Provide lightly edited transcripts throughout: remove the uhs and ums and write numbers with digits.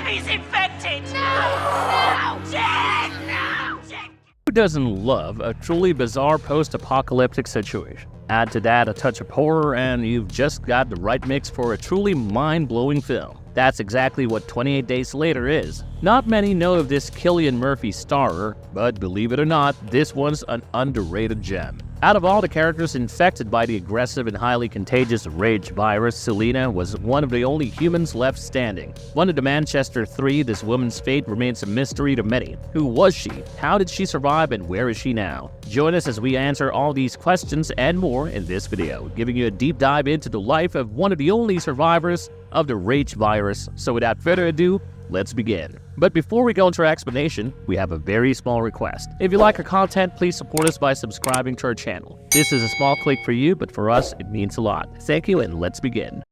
He's infected! No! No! Jack! No! Jack! Who doesn't love a truly bizarre post-apocalyptic situation? Add to that a touch of horror and you've just got the right mix for a truly mind-blowing film. That's exactly what 28 Days Later is. Not many know of this Cillian Murphy starer, but believe it or not, this one's an underrated gem. Out of all the characters infected by the aggressive and highly contagious rage virus, Selena was one of the only humans left standing. One of the Manchester Three, this woman's fate remains a mystery to many. Who was she? How did she survive, and where is she now? Join us as we answer all these questions and more in this video, giving you a deep dive into the life of one of the only survivors of the rage virus. So without further ado, let's begin. But before we go into our explanation, we have a very small request. If you like our content, please support us by subscribing to our channel. This is a small click for you, but for us, it means a lot. Thank you, and let's begin.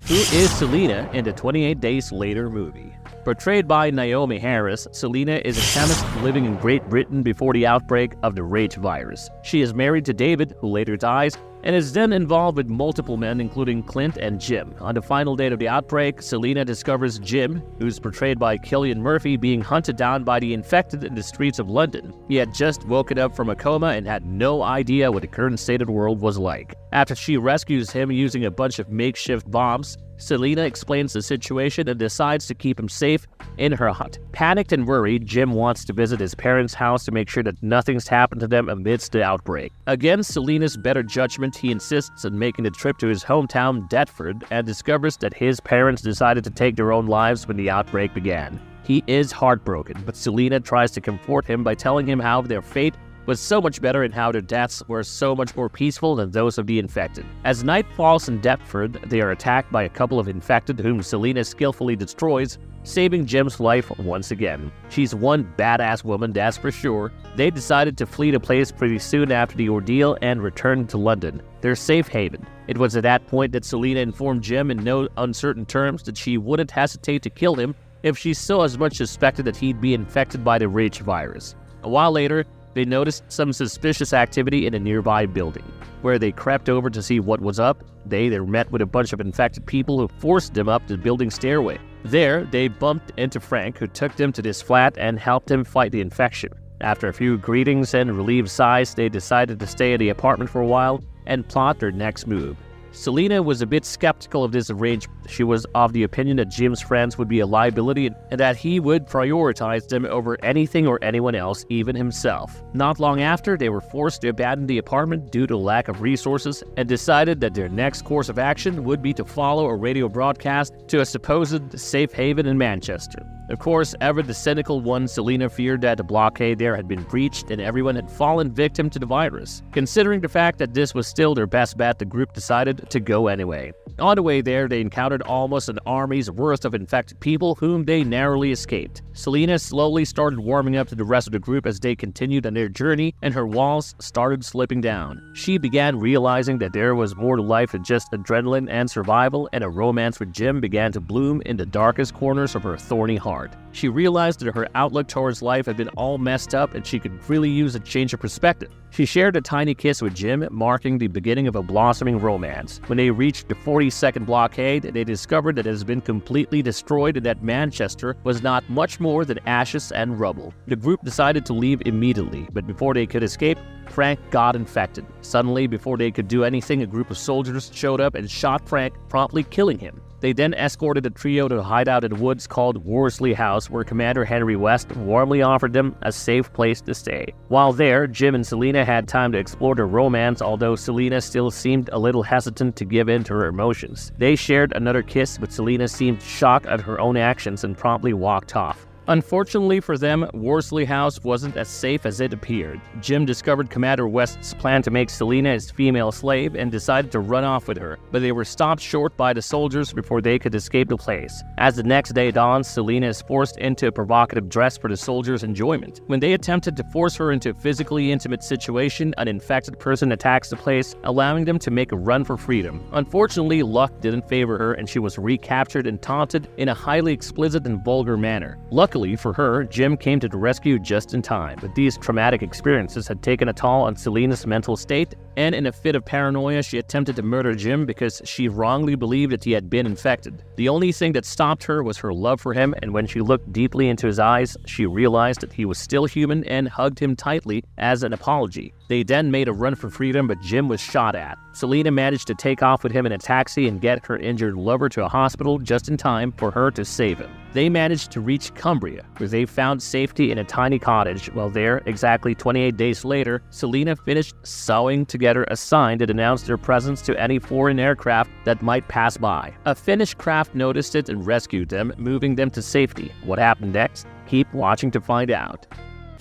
Who is Selena in the 28 Days Later movie? Portrayed by Naomi Harris, Selena is a chemist living in Great Britain before the outbreak of the rage virus. She is married to David, who later dies, and is then involved with multiple men including Clint and Jim. On the final date of the outbreak, Selena discovers Jim, who's portrayed by Cillian Murphy, being hunted down by the infected in the streets of London. He had just woken up from a coma and had no idea what the current state of the world was like. After she rescues him using a bunch of makeshift bombs, Selena explains the situation and decides to keep him safe in her hut. Panicked and worried, Jim wants to visit his parents' house to make sure that nothing's happened to them amidst the outbreak. Against Selena's better judgment, he insists on making the trip to his hometown, Deptford, and discovers that his parents decided to take their own lives when the outbreak began. He is heartbroken, but Selena tries to comfort him by telling him how their fate was so much better and how their deaths were so much more peaceful than those of the infected. As night falls in Deptford, they are attacked by a couple of infected whom Selena skillfully destroys, saving Jim's life once again. She's one badass woman, that's for sure. They decided to flee the place pretty soon after the ordeal and return to London, their safe haven. It was at that point that Selena informed Jim in no uncertain terms that she wouldn't hesitate to kill him if she so as much suspected that he'd be infected by the rage virus. A while later, they noticed some suspicious activity in a nearby building. Where they crept over to see what was up, they met with a bunch of infected people who forced them up the building stairway. There, they bumped into Frank, who took them to this flat and helped him fight the infection. After a few greetings and relieved sighs, they decided to stay at the apartment for a while and plot their next move. Selena was a bit skeptical of this arrangement. She was of the opinion that Jim's friends would be a liability and that he would prioritize them over anything or anyone else, even himself. Not long after, they were forced to abandon the apartment due to lack of resources and decided that their next course of action would be to follow a radio broadcast to a supposed safe haven in Manchester. Of course, ever the cynical one, Selena feared that the blockade there had been breached and everyone had fallen victim to the virus. Considering the fact that this was still their best bet, the group decided to go anyway. On the way there, they encountered almost an army's worth of infected people whom they narrowly escaped. Selena slowly started warming up to the rest of the group as they continued on their journey, and her walls started slipping down. She began realizing that there was more to life than just adrenaline and survival, and a romance with Jim began to bloom in the darkest corners of her thorny heart. She realized that her outlook towards life had been all messed up and she could really use a change of perspective. She shared a tiny kiss with Jim, marking the beginning of a blossoming romance. When they reached the 42nd blockade, they discovered that it has been completely destroyed and that Manchester was not much more than ashes and rubble. The group decided to leave immediately, but before they could escape, Frank got infected. Suddenly, before they could do anything, a group of soldiers showed up and shot Frank, promptly killing him. They then escorted the trio to a hideout in the woods called Worsley House, where Commander Henry West warmly offered them a safe place to stay. While there, Jim and Selena had time to explore their romance, although Selena still seemed a little hesitant to give in to her emotions. They shared another kiss, but Selena seemed shocked at her own actions and promptly walked off. Unfortunately for them, Worsley House wasn't as safe as it appeared. Jim discovered Commander West's plan to make Selena his female slave and decided to run off with her, but they were stopped short by the soldiers before they could escape the place. As the next day dawns, Selena is forced into a provocative dress for the soldiers' enjoyment. When they attempted to force her into a physically intimate situation, an infected person attacks the place, allowing them to make a run for freedom. Unfortunately, luck didn't favor her and she was recaptured and taunted in a highly explicit and vulgar manner. Luckily, Luckily for her, Jim came to the rescue just in time, but these traumatic experiences had taken a toll on Selena's mental state, and in a fit of paranoia, she attempted to murder Jim because she wrongly believed that he had been infected. The only thing that stopped her was her love for him, and when she looked deeply into his eyes, she realized that he was still human and hugged him tightly as an apology. They then made a run for freedom, but Jim was shot at. Selena managed to take off with him in a taxi and get her injured lover to a hospital just in time for her to save him. They managed to reach Cumbria, where they found safety in a tiny cottage. While there, exactly 28 days later, Selena finished sewing together a sign that announced their presence to any foreign aircraft that might pass by. A Finnish craft noticed it and rescued them, moving them to safety. What happened next? Keep watching to find out.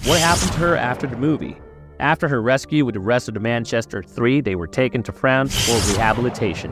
What happened to her after the movie? After her rescue with the rest of the Manchester Three, they were taken to France for rehabilitation.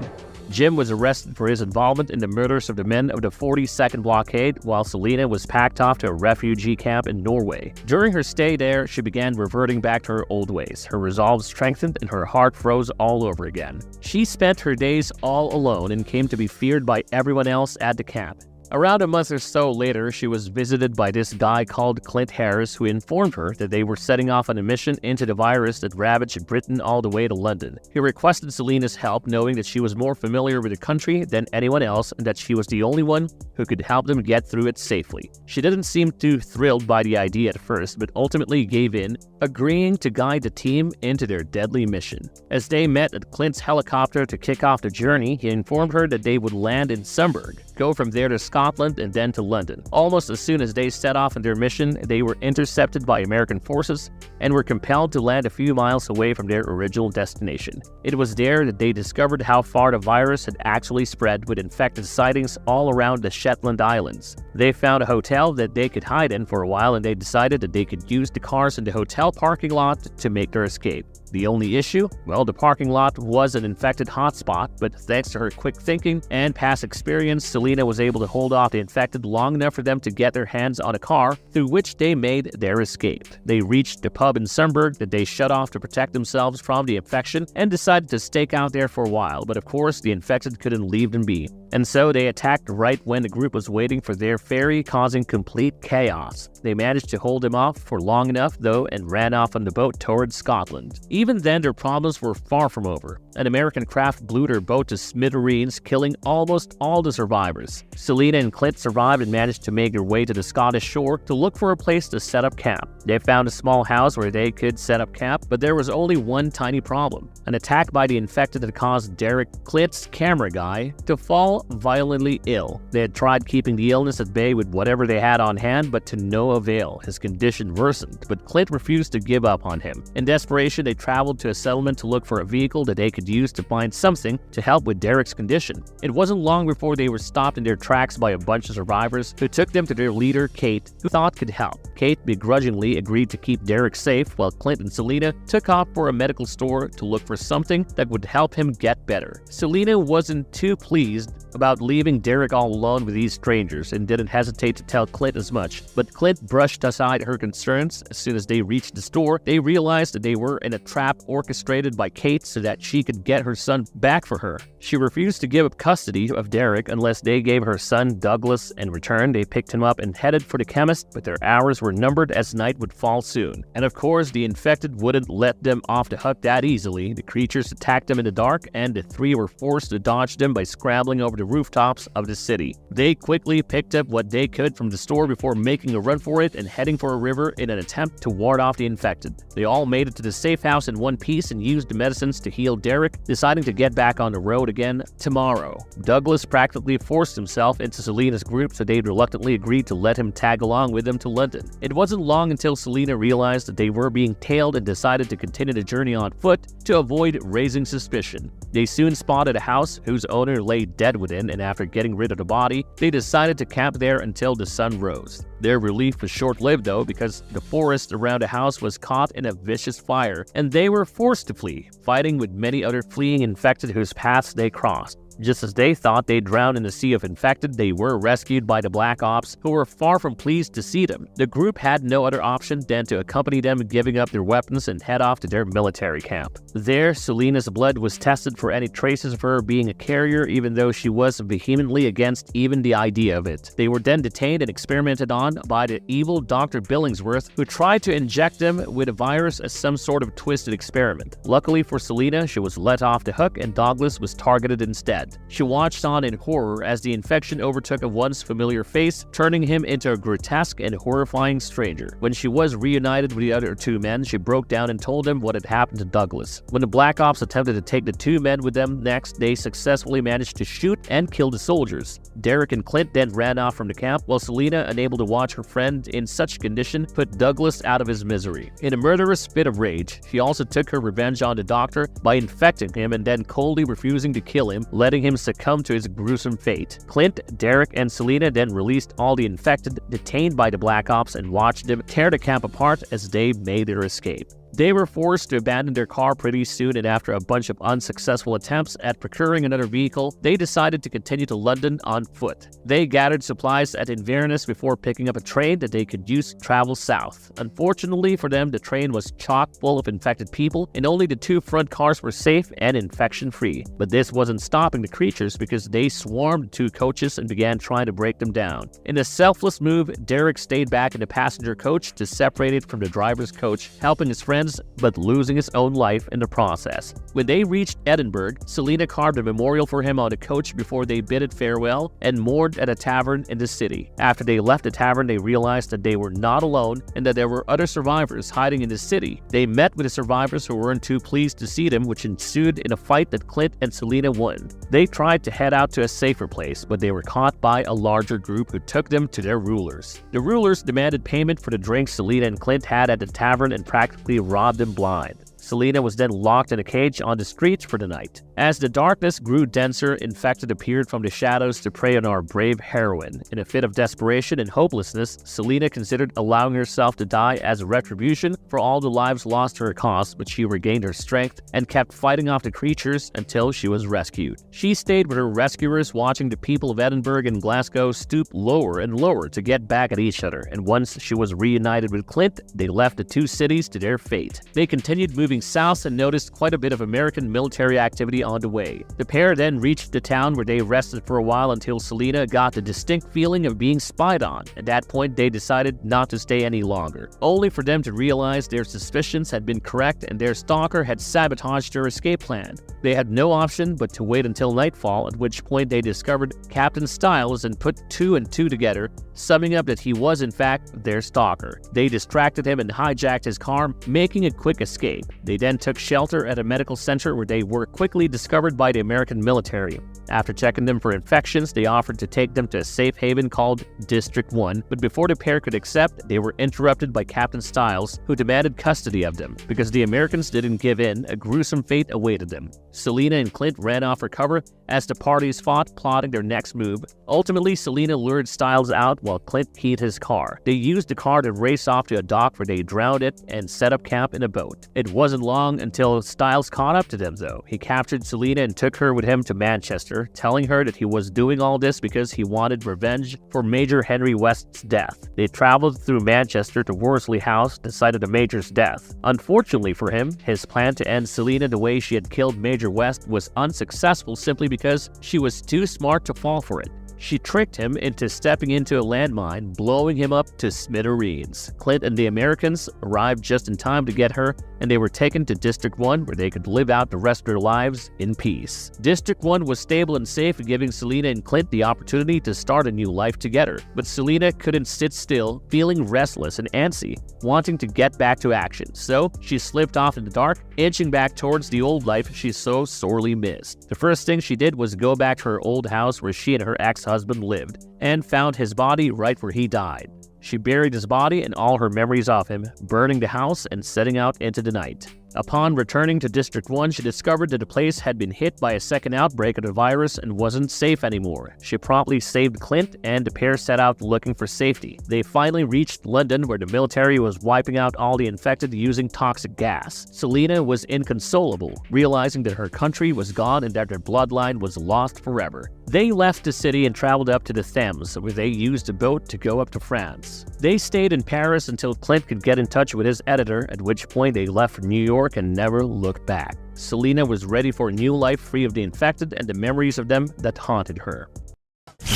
Jim was arrested for his involvement in the murders of the men of the 42nd Blockade, while Selena was packed off to a refugee camp in Norway. During her stay there, she began reverting back to her old ways. Her resolve strengthened and her heart froze all over again. She spent her days all alone and came to be feared by everyone else at the camp. Around a month or so later, she was visited by this guy called Clint Harris, who informed her that they were setting off on a mission into the virus that ravaged Britain all the way to London. He requested Selena's help, knowing that she was more familiar with the country than anyone else and that she was the only one who could help them get through it safely. She didn't seem too thrilled by the idea at first, but ultimately gave in, agreeing to guide the team into their deadly mission. As they met at Clint's helicopter to kick off the journey, he informed her that they would land in Sumburg, go from there to Scotland, and then to London. Almost as soon as they set off on their mission, they were intercepted by American forces and were compelled to land a few miles away from their original destination. It was there that they discovered how far the virus had actually spread, with infected sightings all around the Shetland Islands. They found a hotel that they could hide in for a while, and they decided that they could use the cars in the hotel parking lot to make their escape. The only issue? Well, the parking lot was an infected hotspot, but thanks to her quick thinking and past experience, Selena was able to hold off the infected long enough for them to get their hands on a car through which they made their escape. They reached the pub in Sumburg that they shut off to protect themselves from the infection and decided to stake out there for a while, but of course the infected couldn't leave them be. And so they attacked right when the group was waiting for their ferry, causing complete chaos. They managed to hold him off for long enough, though, and ran off on the boat towards Scotland. Even then, their problems were far from over. An American craft blew their boat to smithereens, killing almost all the survivors. Selena and Clint survived and managed to make their way to the Scottish shore to look for a place to set up camp. They found a small house where they could set up camp, but there was only one tiny problem. An attack by the infected had caused Derek, Clint's camera guy, to fall violently ill. They had tried keeping the illness at bay with whatever they had on hand, but to no avail. His condition worsened, but Clint refused to give up on him. In desperation, they traveled to a settlement to look for a vehicle that they could use to find something to help with Derek's condition. It wasn't long before they were stopped in their tracks by a bunch of survivors who took them to their leader, Kate, who thought could help. Kate begrudgingly agreed to keep Derek safe, while Clint and Selena took off for a medical store to look for something that would help him get better. Selena wasn't too pleased about leaving Derek all alone with these strangers and didn't hesitate to tell Clint as much, but Clint brushed aside her concerns. As soon as they reached the store, they realized that they were in a trap orchestrated by Kate so that she could get her son back for her. She refused to give up custody of Derek unless they gave her son Douglas. In return, they picked him up and headed for the chemist, but their hours were numbered as night would fall soon. And of course, the infected wouldn't let them off the hook that easily. The creatures attacked them in the dark, and the three were forced to dodge them by scrambling over the rooftops of the city. They quickly picked up what they could from the store before making a run for it and heading for a river in an attempt to ward off the infected. They all made it to the safe house in one piece and used the medicines to heal Derek, deciding to get back on the road again tomorrow. Douglas practically forced himself into Selena's group, so they reluctantly agreed to let him tag along with them to London. It wasn't long until Selena realized that they were being tailed and decided to continue the journey on foot to avoid raising suspicion. They soon spotted a house whose owner lay dead within, and after getting rid of the body, they decided to camp there until the sun rose. Their relief was short-lived though, because the forest around the house was caught in a vicious fire, and they were forced to flee, fighting with many other fleeing infected whose paths they crossed. Just as they thought they'd drown in a sea of infected, they were rescued by the Black Ops, who were far from pleased to see them. The group had no other option than to accompany them, giving up their weapons and head off to their military camp. There, Selena's blood was tested for any traces of her being a carrier, even though she was vehemently against even the idea of it. They were then detained and experimented on by the evil Dr. Billingsworth, who tried to inject them with a virus as some sort of twisted experiment. Luckily for Selena, she was let off the hook and Douglas was targeted instead. She watched on in horror as the infection overtook a once familiar face, turning him into a grotesque and horrifying stranger. When she was reunited with the other two men, she broke down and told them what had happened to Douglas. When the Black Ops attempted to take the two men with them next, they successfully managed to shoot and kill the soldiers. Derek and Clint then ran off from the camp, while Selena, unable to watch her friend in such condition, put Douglas out of his misery. In a murderous fit of rage, she also took her revenge on the doctor by infecting him and then coldly refusing to kill him, letting him succumb to his gruesome fate. Clint, Derek, and Selena then released all the infected detained by the Black Ops and watched them tear the camp apart as they made their escape. They were forced to abandon their car pretty soon, and after a bunch of unsuccessful attempts at procuring another vehicle, they decided to continue to London on foot. They gathered supplies at Inverness before picking up a train that they could use to travel south. Unfortunately for them, the train was chock full of infected people, and only the two front cars were safe and infection-free. But this wasn't stopping the creatures, because they swarmed the two coaches and began trying to break them down. In a selfless move, Derek stayed back in the passenger coach to separate it from the driver's coach, helping his friends but losing his own life in the process. When they reached Edinburgh, Selena carved a memorial for him on the coach before they bid it farewell and moored at a tavern in the city. After they left the tavern, they realized that they were not alone and that there were other survivors hiding in the city. They met with the survivors, who weren't too pleased to see them, which ensued in a fight that Clint and Selena won. They tried to head out to a safer place, but they were caught by a larger group who took them to their rulers. The rulers demanded payment for the drinks Selena and Clint had at the tavern and practically robbed them blind. Selena was then locked in a cage on the streets for the night. As the darkness grew denser, infected appeared from the shadows to prey on our brave heroine. In a fit of desperation and hopelessness, Selena considered allowing herself to die as a retribution for all the lives lost to her cause, but she regained her strength and kept fighting off the creatures until she was rescued. She stayed with her rescuers, watching the people of Edinburgh and Glasgow stoop lower and lower to get back at each other, and once she was reunited with Clint, they left the two cities to their fate. They continued moving south and noticed quite a bit of American military activity on the way. The pair then reached the town, where they rested for a while until Selena got the distinct feeling of being spied on. At that point, they decided not to stay any longer, only for them to realize their suspicions had been correct and their stalker had sabotaged their escape plan. They had no option but to wait until nightfall, at which point they discovered Captain Styles and put two and two together, summing up that he was in fact their stalker. They distracted him and hijacked his car, making a quick escape. They then took shelter at a medical center, where they were quickly discovered by the American military. After checking them for infections, they offered to take them to a safe haven called District 1, but before the pair could accept, they were interrupted by Captain Styles, who demanded custody of them. Because the Americans didn't give in, a gruesome fate awaited them. Selena and Clint ran off for cover as the parties fought, plotting their next move. Ultimately, Selena lured Styles out while Clint keyed his car. They used the car to race off to a dock, where they drowned it and set up camp in a boat. It wasn't long until Styles caught up to them, though. He captured Selena and took her with him to Manchester, telling her that he was doing all this because he wanted revenge for Major Henry West's death. They traveled through Manchester to Worsley House, the site of the Major's death. Unfortunately for him, his plan to end Selena the way she had killed Major West was unsuccessful, simply because she was too smart to fall for it. She tricked him into stepping into a landmine, blowing him up to smithereens. Clint and the Americans arrived just in time to get her, and they were taken to District 1, where they could live out the rest of their lives in peace. District 1 was stable and safe, giving Selena and Clint the opportunity to start a new life together. But Selena couldn't sit still, feeling restless and antsy, wanting to get back to action. So she slipped off in the dark, inching back towards the old life she so sorely missed. The first thing she did was go back to her old house, where she and her ex-husband lived, and found his body right where he died. She buried his body and all her memories of him, burning the house and setting out into the night. Upon returning to District 1, she discovered that the place had been hit by a second outbreak of the virus and wasn't safe anymore. She promptly saved Clint, and the pair set out looking for safety. They finally reached London, where the military was wiping out all the infected using toxic gas. Selena was inconsolable, realizing that her country was gone and that their bloodline was lost forever. They left the city and traveled up to the Thames, where they used a boat to go up to France. They stayed in Paris until Clint could get in touch with his editor, at which point they left for New York and never looked back. Selena was ready for a new life free of the infected and the memories of them that haunted her.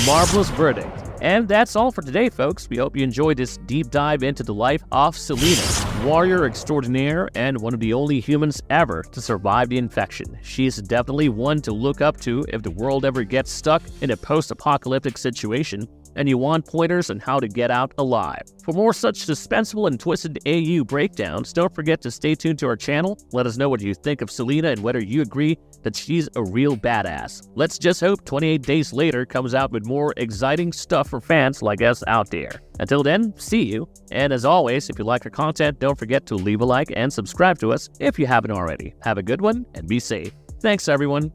Marvelous verdict. And that's all for today, folks. We hope you enjoyed this deep dive into the life of Selena, warrior extraordinaire and one of the only humans ever to survive the infection. She's definitely one to look up to if the world ever gets stuck in a post-apocalyptic situation and you want pointers on how to get out alive. For more such suspenseful and twisted AU breakdowns, don't forget to stay tuned to our channel. Let us know what you think of Selena and whether you agree that she's a real badass. Let's just hope 28 Days Later comes out with more exciting stuff for fans like us out there. Until then, see you. And as always, if you like our content, don't forget to leave a like and subscribe to us if you haven't already. Have a good one and be safe. Thanks, everyone.